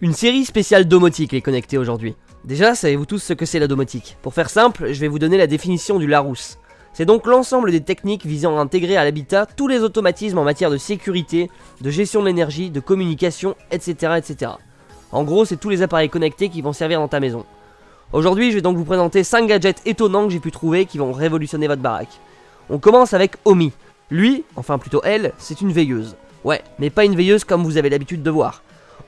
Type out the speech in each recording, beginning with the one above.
Une série spéciale domotique est connectée aujourd'hui. Déjà, savez-vous tous ce que c'est la domotique? Pour faire simple, je vais vous donner la définition du Larousse. C'est donc l'ensemble des techniques visant à intégrer à l'habitat tous les automatismes en matière de sécurité, de gestion de l'énergie, de communication, etc. etc. En gros, c'est tous les appareils connectés qui vont servir dans ta maison. Aujourd'hui, je vais donc vous présenter 5 gadgets étonnants que j'ai pu trouver qui vont révolutionner votre baraque. On commence avec Omi. Lui, enfin plutôt elle, c'est une veilleuse. Ouais, mais pas une veilleuse comme vous avez l'habitude de voir.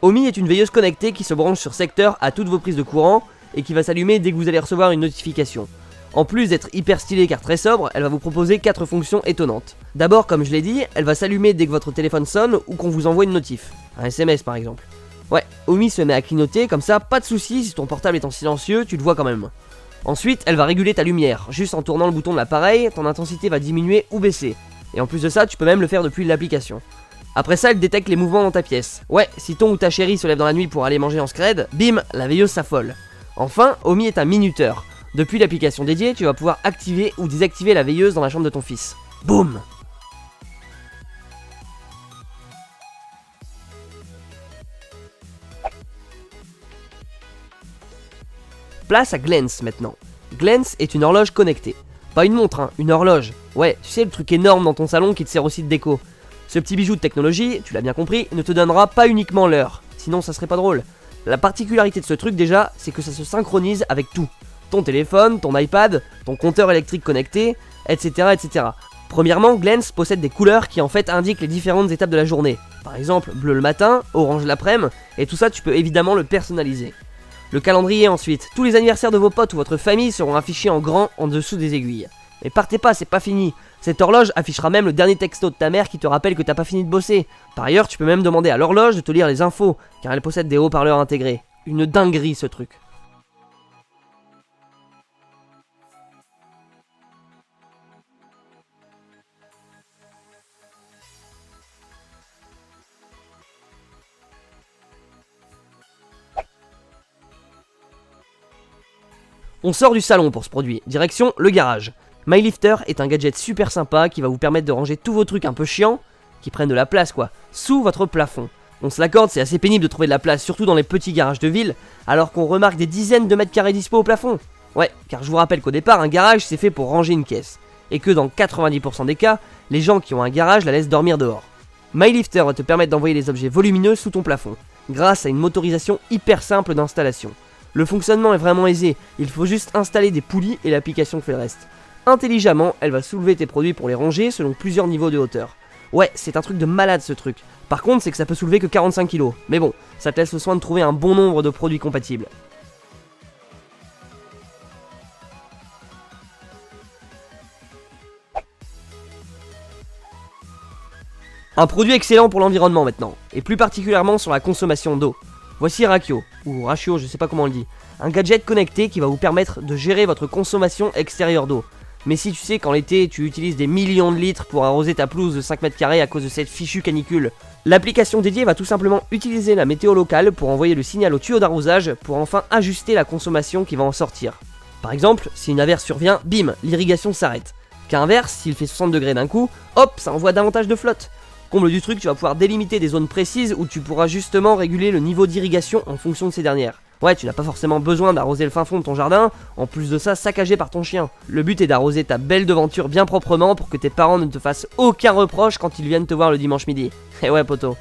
Omi est une veilleuse connectée qui se branche sur secteur à toutes vos prises de courant et qui va s'allumer dès que vous allez recevoir une notification. En plus d'être hyper stylée car très sobre, elle va vous proposer 4 fonctions étonnantes. D'abord, comme je l'ai dit, elle va s'allumer dès que votre téléphone sonne ou qu'on vous envoie une notif. Un SMS par exemple. Ouais, Omi se met à clignoter, comme ça, pas de soucis, si ton portable est en silencieux, tu le vois quand même. Ensuite, elle va réguler ta lumière. Juste en tournant le bouton de l'appareil, ton intensité va diminuer ou baisser. Et en plus de ça, tu peux même le faire depuis l'application. Après ça, elle détecte les mouvements dans ta pièce. Ouais, si ton ou ta chérie se lève dans la nuit pour aller manger en scred, bim, la veilleuse s'affole. Enfin, Omi est un minuteur. Depuis l'application dédiée, tu vas pouvoir activer ou désactiver la veilleuse dans la chambre de ton fils. Boum! Place à Glance maintenant. Glance est une horloge connectée. Pas une montre, hein, une horloge. Ouais, tu sais, le truc énorme dans ton salon qui te sert aussi de déco. Ce petit bijou de technologie, tu l'as bien compris, ne te donnera pas uniquement l'heure. Sinon, ça serait pas drôle. La particularité de ce truc déjà, c'est que ça se synchronise avec tout. Ton téléphone, ton iPad, ton compteur électrique connecté, etc. etc. Premièrement, Glance possède des couleurs qui en fait indiquent les différentes étapes de la journée. Par exemple, bleu le matin, orange l'après-midi, et tout ça tu peux évidemment le personnaliser. Le calendrier ensuite, tous les anniversaires de vos potes ou votre famille seront affichés en grand en dessous des aiguilles. Mais partez pas, c'est pas fini. Cette horloge affichera même le dernier texto de ta mère qui te rappelle que t'as pas fini de bosser. Par ailleurs, tu peux même demander à l'horloge de te lire les infos, car elle possède des haut-parleurs intégrés. Une dinguerie ce truc. On sort du salon pour ce produit, direction le garage. MyLifter est un gadget super sympa qui va vous permettre de ranger tous vos trucs un peu chiants, qui prennent de la place quoi, sous votre plafond. On se l'accorde, c'est assez pénible de trouver de la place, surtout dans les petits garages de ville, alors qu'on remarque des dizaines de mètres carrés dispo au plafond. Ouais, car je vous rappelle qu'au départ, un garage c'est fait pour ranger une caisse, et que dans 90% des cas, les gens qui ont un garage la laissent dormir dehors. MyLifter va te permettre d'envoyer les objets volumineux sous ton plafond, grâce à une motorisation hyper simple d'installation. Le fonctionnement est vraiment aisé, il faut juste installer des poulies et l'application fait le reste. Intelligemment, elle va soulever tes produits pour les ranger selon plusieurs niveaux de hauteur. Ouais, c'est un truc de malade ce truc. Par contre, c'est que ça peut soulever que 45 kg. Mais bon, ça te laisse le soin de trouver un bon nombre de produits compatibles. Un produit excellent pour l'environnement maintenant, et plus particulièrement sur la consommation d'eau. Voici Rakio, ou Ratio, je sais pas comment on le dit. Un gadget connecté qui va vous permettre de gérer votre consommation extérieure d'eau. Mais si tu sais qu'en été tu utilises des millions de litres pour arroser ta pelouse de 5 mètres carrés à cause de cette fichue canicule, l'application dédiée va tout simplement utiliser la météo locale pour envoyer le signal au tuyau d'arrosage pour enfin ajuster la consommation qui va en sortir. Par exemple, si une averse survient, bim, l'irrigation s'arrête. Qu'à l'inverse, s'il fait 60 degrés d'un coup, hop, ça envoie davantage de flotte. Comble du truc, tu vas pouvoir délimiter des zones précises où tu pourras justement réguler le niveau d'irrigation en fonction de ces dernières. Ouais, tu n'as pas forcément besoin d'arroser le fin fond de ton jardin, en plus de ça saccagé par ton chien. Le but est d'arroser ta belle devanture bien proprement pour que tes parents ne te fassent aucun reproche quand ils viennent te voir le dimanche midi. Eh ouais poto.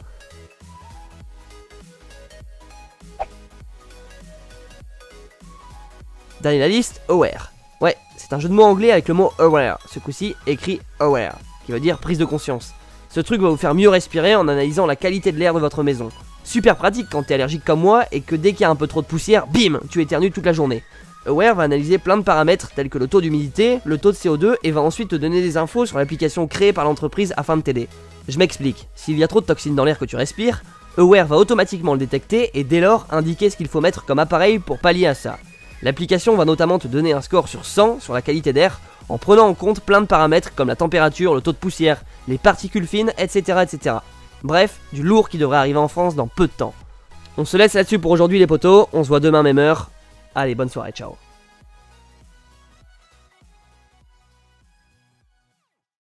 Dernier de la liste, Aware. Ouais, c'est un jeu de mots anglais avec le mot aware, ce coup-ci écrit aware, qui veut dire prise de conscience. Ce truc va vous faire mieux respirer en analysant la qualité de l'air de votre maison. Super pratique quand t'es allergique comme moi et que dès qu'il y a un peu trop de poussière, bim, tu éternues toute la journée. Aware va analyser plein de paramètres tels que le taux d'humidité, le taux de CO2 et va ensuite te donner des infos sur l'application créée par l'entreprise afin de t'aider. Je m'explique, s'il y a trop de toxines dans l'air que tu respires, Aware va automatiquement le détecter et dès lors indiquer ce qu'il faut mettre comme appareil pour pallier à ça. L'application va notamment te donner un score sur 100 sur la qualité d'air en prenant en compte plein de paramètres comme la température, le taux de poussière, les particules fines, etc. etc. Bref, du lourd qui devrait arriver en France dans peu de temps. On se laisse là-dessus pour aujourd'hui les potos, on se voit demain même heure. Allez, bonne soirée, ciao.